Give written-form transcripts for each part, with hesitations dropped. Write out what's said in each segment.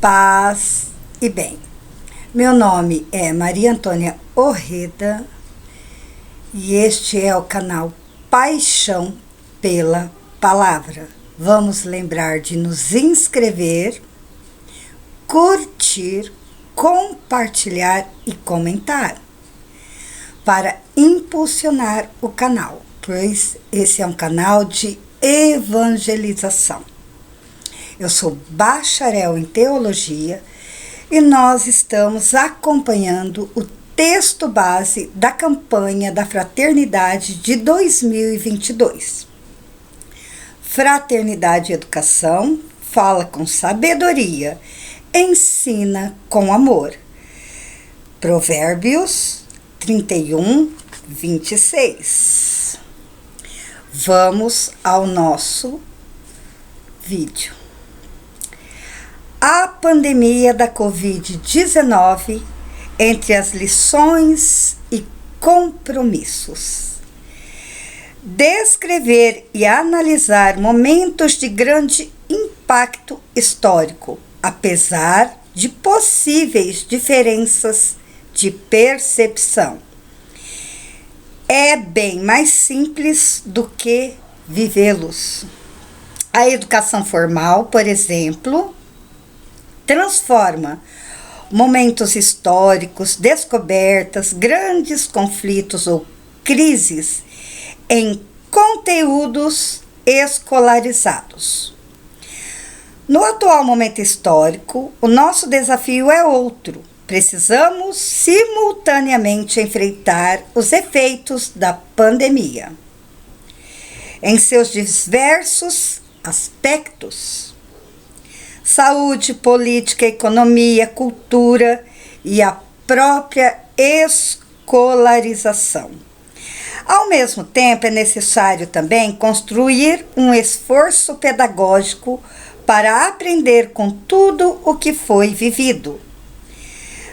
paz e bem. Meu nome é Maria Antônia Orreda e este é o canal Paixão pela Palavra. Vamos lembrar de nos inscrever, curtir, compartilhar e comentar para impulsionar o canal, pois esse é um canal de evangelização. Eu sou bacharel em teologia e nós estamos acompanhando o texto base da campanha da Fraternidade de 2022. Fraternidade e Educação fala com sabedoria, ensina com amor. Provérbios 31, 26. Vamos ao nosso vídeo. A pandemia da Covid-19 entre as lições e compromissos. Descrever e analisar momentos de grande impacto histórico, apesar de possíveis diferenças de percepção. É bem mais simples do que vivê-los. A educação formal, por exemplo, transforma momentos históricos, descobertas, grandes conflitos ou crises em conteúdos escolarizados. No atual momento histórico, o nosso desafio é outro. Precisamos simultaneamente enfrentar os efeitos da pandemia em seus diversos aspectos: saúde, política, economia, cultura e a própria escolarização. Ao mesmo tempo, é necessário também construir um esforço pedagógico para aprender com tudo o que foi vivido.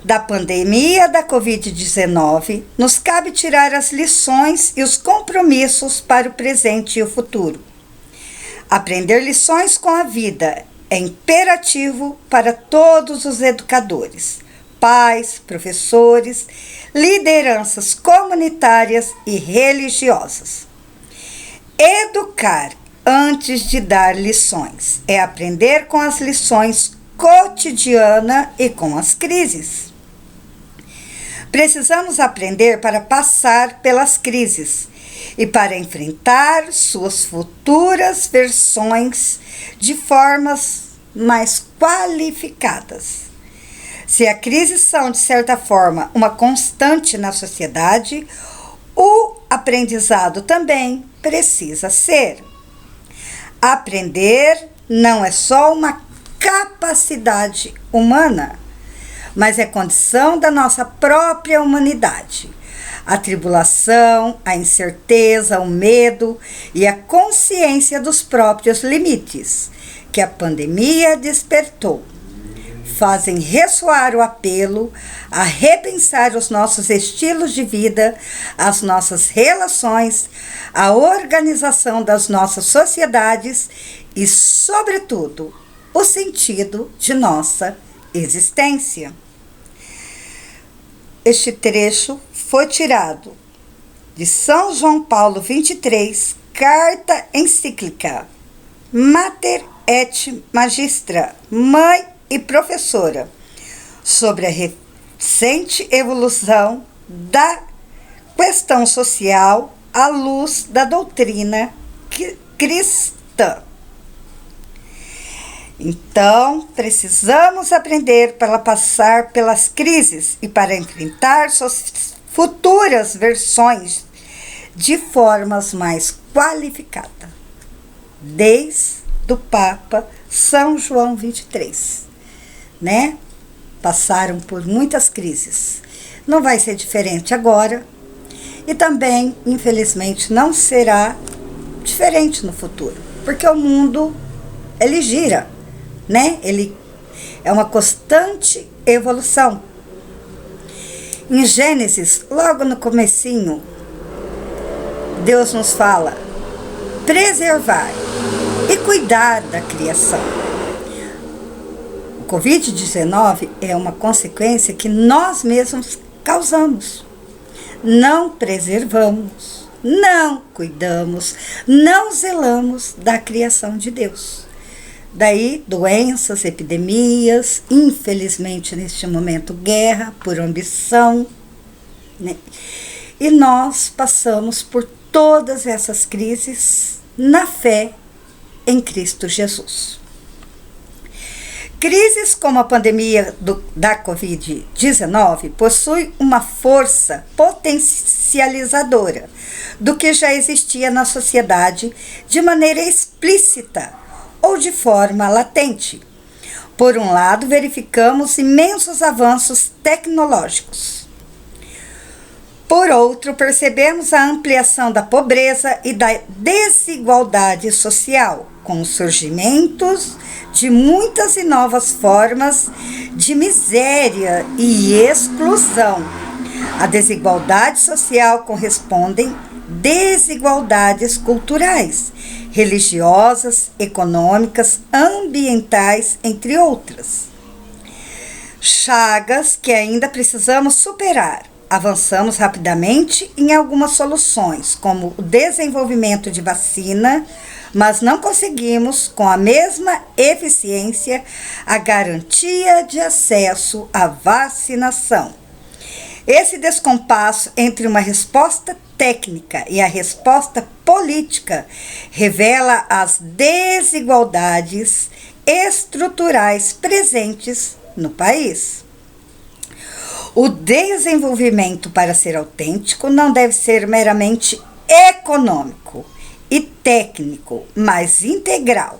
Da pandemia da Covid-19, nos cabe tirar as lições e os compromissos para o presente e o futuro. Aprender lições com a vida é imperativo para todos os educadores, pais, professores, lideranças comunitárias e religiosas. Educar antes de dar lições é aprender com as lições cotidianas e com as crises. Precisamos aprender para passar pelas crises e para enfrentar suas futuras versões de formas mais qualificadas. Se a crise são, de certa forma, uma constante na sociedade, o aprendizado também precisa ser. Aprender não é só uma capacidade humana, mas é condição da nossa própria humanidade. A tribulação, a incerteza, o medo e a consciência dos próprios limites que a pandemia despertou fazem ressoar o apelo a repensar os nossos estilos de vida, as nossas relações, a organização das nossas sociedades e, sobretudo, o sentido de nossa existência. Este trecho foi tirado de São João Paulo 23, carta encíclica Mater et Magistra, mãe e professora, sobre a recente evolução da questão social à luz da doutrina cristã. Então, precisamos aprender para passar pelas crises e para enfrentar suas futuras versões de formas mais qualificadas. Desde o Papa São João 23, né? Passaram por muitas crises. Não vai ser diferente agora e também, infelizmente, não será diferente no futuro, porque o mundo, ele gira, né? Ele é uma constante evolução. Em Gênesis, logo no comecinho, Deus nos fala: preservar e cuidar da criação. Covid-19 é uma consequência que nós mesmos causamos. Não preservamos, não cuidamos, não zelamos da criação de Deus. Daí, doenças, epidemias, infelizmente neste momento guerra por ambição, né? E nós passamos por todas essas crises na fé em Cristo Jesus. Crises como a pandemia da Covid-19 possuem uma força potencializadora do que já existia na sociedade de maneira explícita ou de forma latente. Por um lado, verificamos imensos avanços tecnológicos. Por outro, percebemos a ampliação da pobreza e da desigualdade social, com os surgimentos de muitas e novas formas de miséria e exclusão. A desigualdade social correspondem desigualdades culturais, religiosas, econômicas, ambientais, entre outras. Chagas que ainda precisamos superar. Avançamos rapidamente em algumas soluções, como o desenvolvimento de vacina, mas não conseguimos, com a mesma eficiência, a garantia de acesso à vacinação. Esse descompasso entre uma resposta técnica e a resposta política revela as desigualdades estruturais presentes no país. O desenvolvimento, para ser autêntico, não deve ser meramente econômico e técnico, mas integral,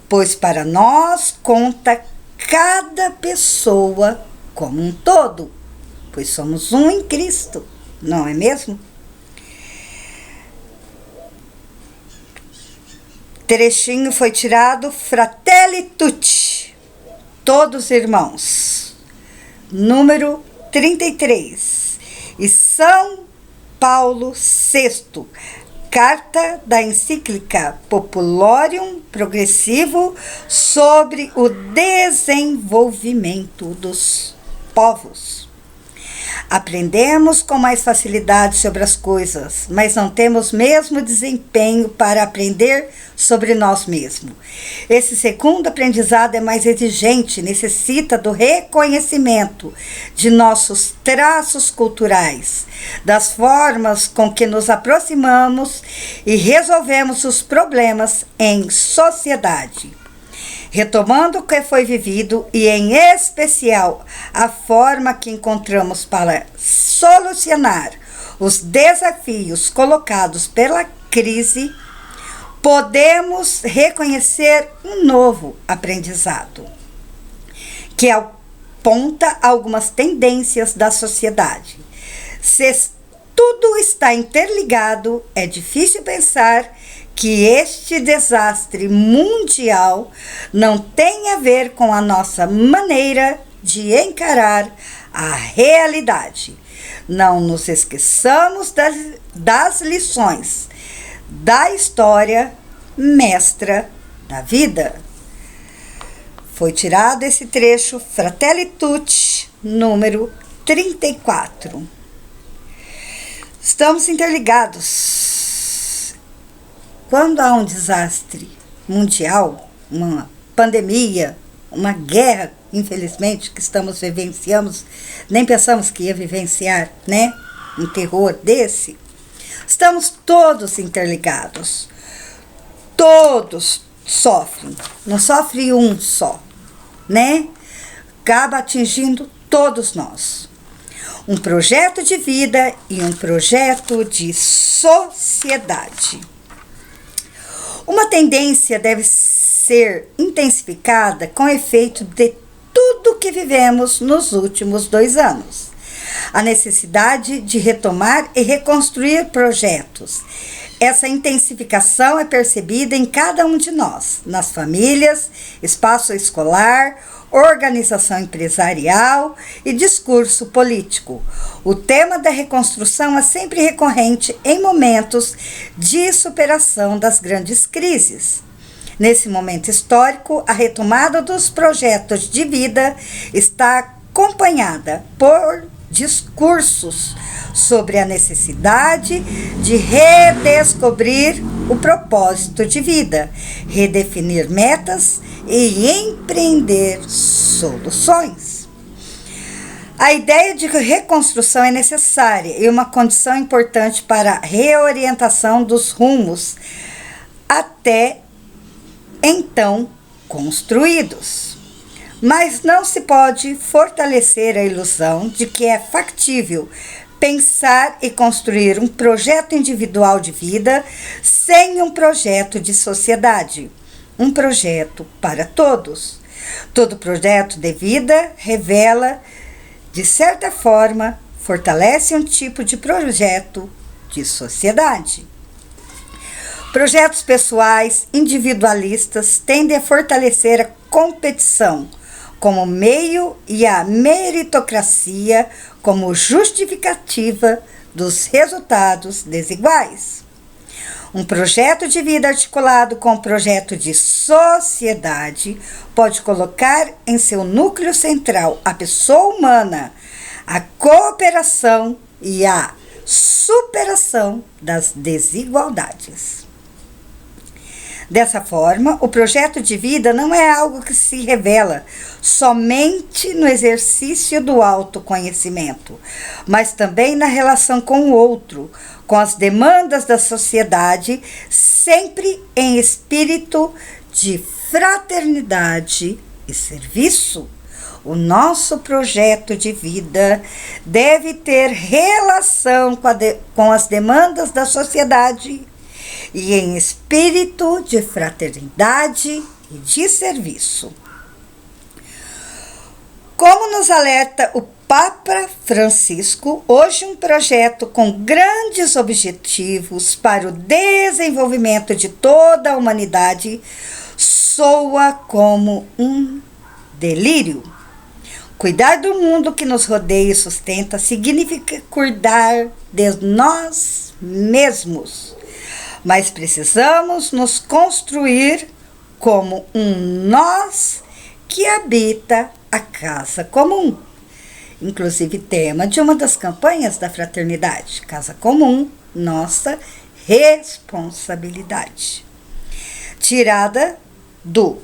pois para nós conta cada pessoa como um todo, pois somos um em Cristo, não é mesmo? Trechinho foi tirado Fratelli Tutti, todos irmãos, número 33, e São Paulo VI, carta da encíclica Populorium Progressivo sobre o desenvolvimento dos povos. Aprendemos com mais facilidade sobre as coisas, mas não temos mesmo desempenho para aprender sobre nós mesmos. Esse segundo aprendizado é mais exigente, necessita do reconhecimento de nossos traços culturais, das formas com que nos aproximamos e resolvemos os problemas em sociedade. Retomando o que foi vivido e, em especial, a forma que encontramos para solucionar os desafios colocados pela crise, podemos reconhecer um novo aprendizado, que aponta algumas tendências da sociedade. Se tudo está interligado, é difícil pensar que este desastre mundial não tem a ver com a nossa maneira de encarar a realidade. Não nos esqueçamos das lições da história mestra da vida. Foi tirado esse trecho, Fratelli Tutti, número 34. Estamos interligados. Quando há um desastre mundial, uma pandemia, uma guerra, infelizmente, que estamos vivenciando, nem pensamos que ia vivenciar, né? Um terror desse. Estamos todos interligados. Todos sofrem. Não sofre um só, né? Acaba atingindo todos nós. Um projeto de vida e um projeto de sociedade. Uma tendência deve ser intensificada com efeito de tudo que vivemos nos últimos 2 anos. A necessidade de retomar e reconstruir projetos. Essa intensificação é percebida em cada um de nós, nas famílias, espaço escolar, organização empresarial e discurso político. O tema da reconstrução é sempre recorrente em momentos de superação das grandes crises. Nesse momento histórico, a retomada dos projetos de vida está acompanhada por discursos sobre a necessidade de redescobrir o propósito de vida, redefinir metas e empreender soluções. A ideia de reconstrução é necessária e uma condição importante para a reorientação dos rumos até então construídos. Mas não se pode fortalecer a ilusão de que é factível pensar e construir um projeto individual de vida sem um projeto de sociedade, um projeto para todos. Todo projeto de vida revela, de certa forma, fortalece um tipo de projeto de sociedade. Projetos pessoais individualistas tendem a fortalecer a competição como meio e a meritocracia como justificativa dos resultados desiguais. Um projeto de vida articulado com um projeto de sociedade pode colocar em seu núcleo central a pessoa humana, a cooperação e a superação das desigualdades. Dessa forma, o projeto de vida não é algo que se revela somente no exercício do autoconhecimento, mas também na relação com o outro, com as demandas da sociedade, sempre em espírito de fraternidade e serviço. O nosso projeto de vida deve ter relação com as demandas da sociedade e em espírito de fraternidade e de serviço. Como nos alerta o Papa Francisco, hoje um projeto com grandes objetivos para o desenvolvimento de toda a humanidade soa como um delírio. Cuidar do mundo que nos rodeia e sustenta significa cuidar de nós mesmos. Mas precisamos nos construir como um nós que habita a casa comum. Inclusive tema de uma das campanhas da fraternidade, Casa Comum, nossa responsabilidade. Tirada do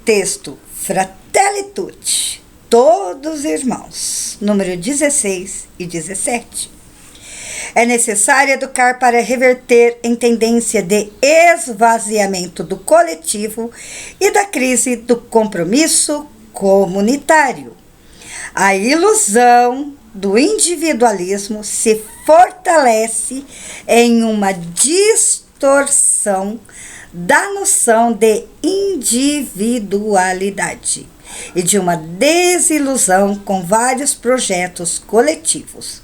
texto Fratelli Tutti, Todos Irmãos, número 16 e 17. É necessário educar para reverter em tendência de esvaziamento do coletivo e da crise do compromisso comunitário. A ilusão do individualismo se fortalece em uma distorção da noção de individualidade e de uma desilusão com vários projetos coletivos,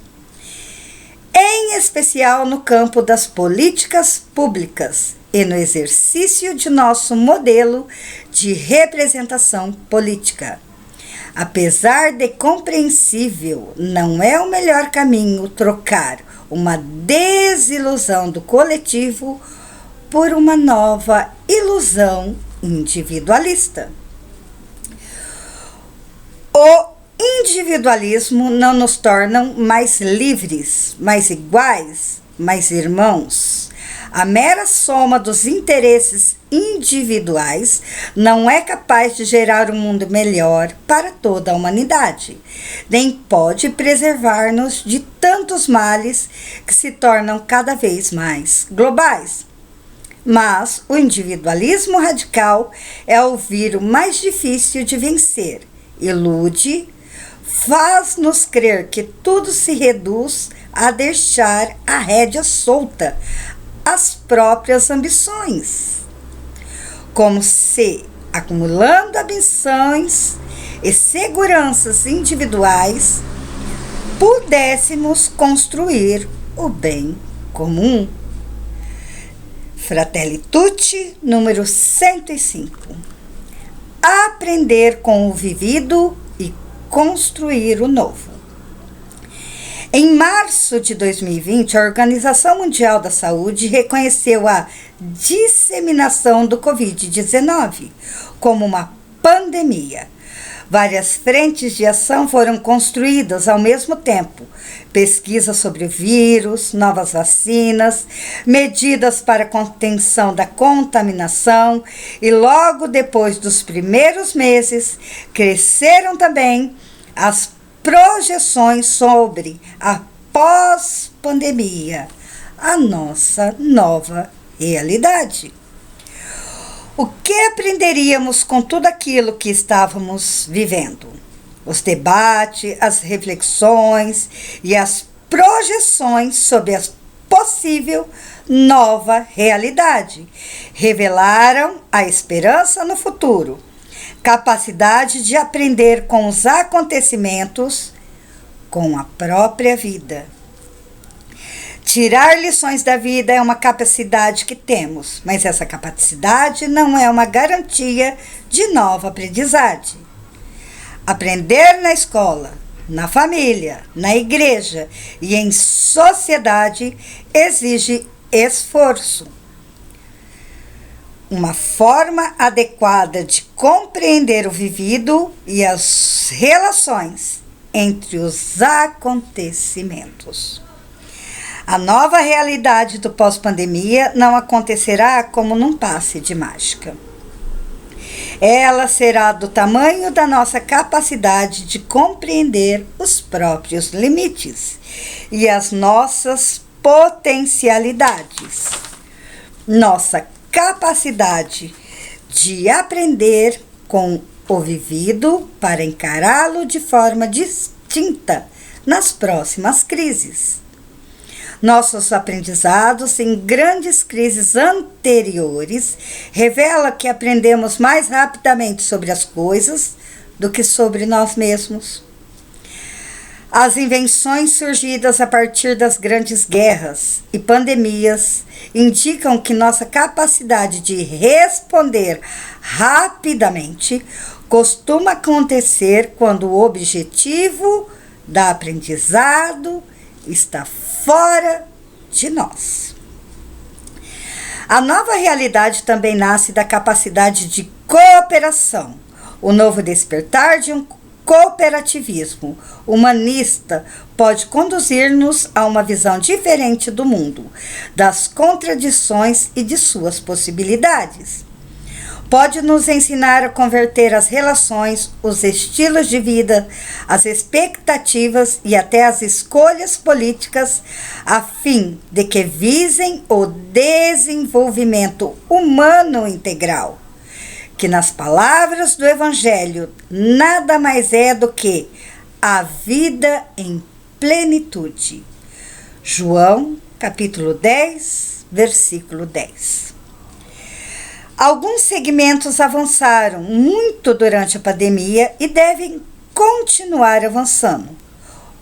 em especial no campo das políticas públicas e no exercício de nosso modelo de representação política. Apesar de compreensível, não é o melhor caminho trocar uma desilusão do coletivo por uma nova ilusão individualista. O individualismo não nos torna mais livres, mais iguais, mais irmãos. A mera soma dos interesses individuais não é capaz de gerar um mundo melhor para toda a humanidade, nem pode preservar-nos de tantos males que se tornam cada vez mais globais. Mas o individualismo radical é o vírus mais difícil de vencer. Ilude, faz-nos crer que tudo se reduz a deixar a rédea solta às próprias ambições, como se, acumulando ambições e seguranças individuais, pudéssemos construir o bem comum. Fratelli Tutti, número 105. Aprender com o vivido e construir o novo. Em março de 2020, a Organização Mundial da Saúde reconheceu a disseminação do Covid-19 como uma pandemia. Várias frentes de ação foram construídas ao mesmo tempo. Pesquisa sobre o vírus, novas vacinas, medidas para contenção da contaminação e logo depois dos primeiros meses, cresceram também as projeções sobre a pós-pandemia, a nossa nova realidade. O que aprenderíamos com tudo aquilo que estávamos vivendo? Os debates, as reflexões e as projeções sobre a possível nova realidade revelaram a esperança no futuro, capacidade de aprender com os acontecimentos, com a própria vida. Tirar lições da vida é uma capacidade que temos, mas essa capacidade não é uma garantia de nova aprendizagem. Aprender na escola, na família, na igreja e em sociedade exige esforço. Uma forma adequada de compreender o vivido e as relações entre os acontecimentos. A nova realidade do pós-pandemia não acontecerá como num passe de mágica. Ela será do tamanho da nossa capacidade de compreender os próprios limites e as nossas potencialidades. Nossa capacidade de aprender com o vivido para encará-lo de forma distinta nas próximas crises. Nossos aprendizados em grandes crises anteriores revelam que aprendemos mais rapidamente sobre as coisas do que sobre nós mesmos. As invenções surgidas a partir das grandes guerras e pandemias indicam que nossa capacidade de responder rapidamente costuma acontecer quando o objetivo da aprendizado está fora de nós. A nova realidade também nasce da capacidade de cooperação, o novo despertar de um cooperativismo humanista pode conduzir-nos a uma visão diferente do mundo, das contradições e de suas possibilidades. Pode nos ensinar a converter as relações, os estilos de vida, as expectativas e até as escolhas políticas, a fim de que visem o desenvolvimento humano integral, que nas palavras do Evangelho nada mais é do que a vida em plenitude. João, capítulo 10, versículo 10. Alguns segmentos avançaram muito durante a pandemia e devem continuar avançando.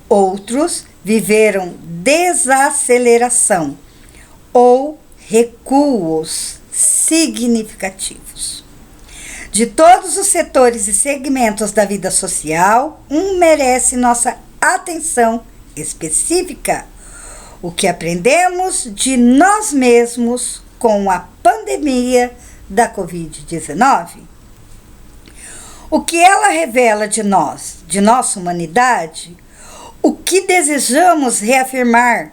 Outros viveram desaceleração ou recuos significativos. De todos os setores e segmentos da vida social, um merece nossa atenção específica: o que aprendemos de nós mesmos com a pandemia da Covid-19. O que ela revela de nós, de nossa humanidade, o que desejamos reafirmar,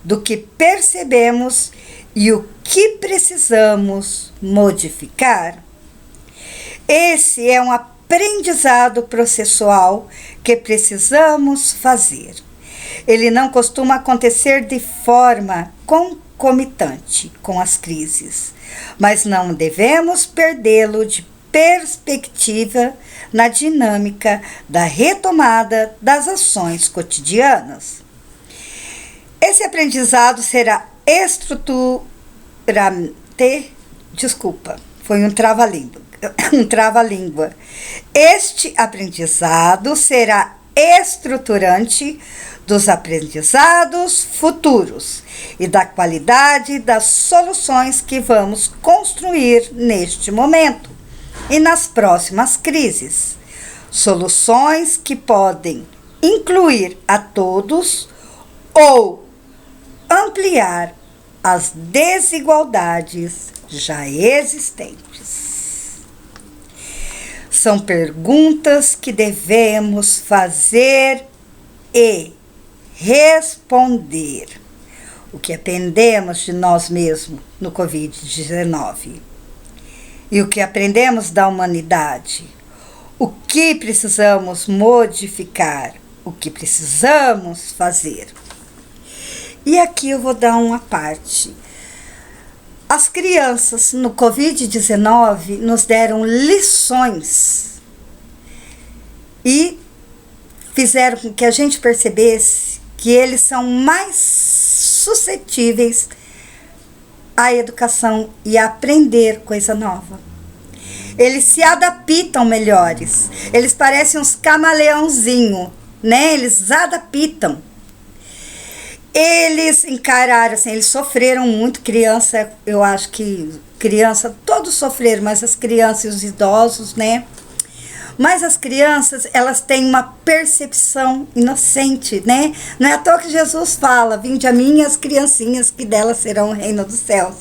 do que percebemos e o que precisamos modificar. Esse é um aprendizado processual que precisamos fazer. Ele não costuma acontecer de forma concomitante com as crises, mas não devemos perdê-lo de perspectiva na dinâmica da retomada das ações cotidianas. Esse aprendizado será foi um trava-língua. Este aprendizado será estruturante dos aprendizados futuros e da qualidade das soluções que vamos construir neste momento e nas próximas crises. Soluções que podem incluir a todos ou ampliar as desigualdades já existentes? São perguntas que devemos fazer e responder. O que aprendemos de nós mesmos no Covid-19? E o que aprendemos da humanidade? O que precisamos modificar? O que precisamos fazer? E aqui eu vou dar uma parte. As crianças no Covid-19 nos deram lições e fizeram com que a gente percebesse que eles são mais suscetíveis à educação e a aprender coisa nova. Eles se adaptam melhores. Eles parecem uns camaleãozinhos, né? Eles adaptam. Eles encararam, assim, eles sofreram muito. Criança, eu acho que criança, todos sofreram, mas as crianças e os idosos, né? Mas as crianças, elas têm uma percepção inocente, né? Não é à toa que Jesus fala: vinde a mim as criancinhas, que delas serão o reino dos céus,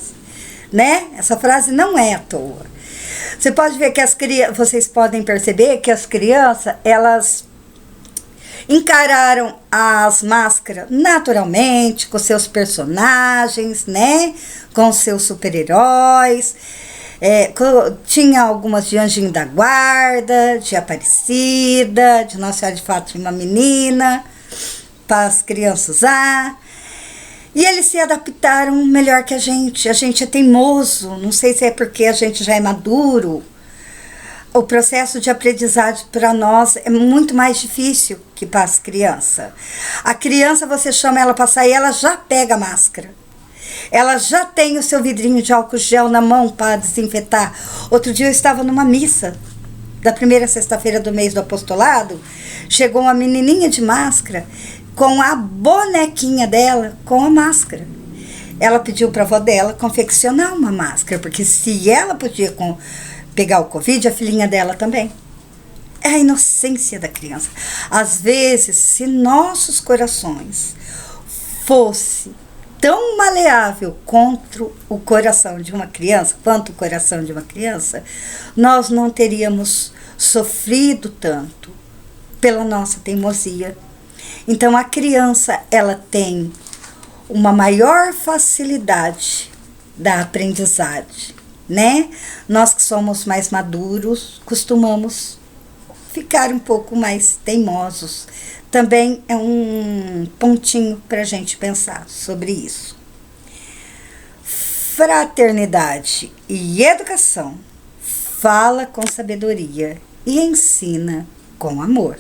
né? Essa frase não é à toa. Você pode ver que vocês podem perceber que as crianças, elas encararam as máscaras naturalmente, com seus personagens, né? Com seus super-heróis. Tinha algumas de Anjinho da Guarda, de Aparecida, de Nossa Senhora de Fátima Menina, para as crianças usar. E eles se adaptaram melhor que a gente. A gente é teimoso, não sei se é porque a gente já é maduro. O processo de aprendizagem para nós é muito mais difícil que para as crianças. A criança, você chama ela para sair, ela já pega a máscara. Ela já tem o seu vidrinho de álcool gel na mão para desinfetar. Outro dia eu estava numa missa da primeira sexta-feira do mês do apostolado. Chegou uma menininha de máscara com a bonequinha dela com a máscara. Ela pediu para a avó dela confeccionar uma máscara, porque se ela podia pegar o Covid, a filhinha dela também. É a inocência da criança. Às vezes, se nossos corações fosse tão maleável contra o coração de uma criança, quanto o coração de uma criança, nós não teríamos sofrido tanto pela nossa teimosia. Então, a criança, ela tem uma maior facilidade da aprendizagem, né? Nós que somos mais maduros, costumamos ficar um pouco mais teimosos. Também é um pontinho para a gente pensar sobre isso. Fraternidade e educação. Fala com sabedoria e ensina com amor.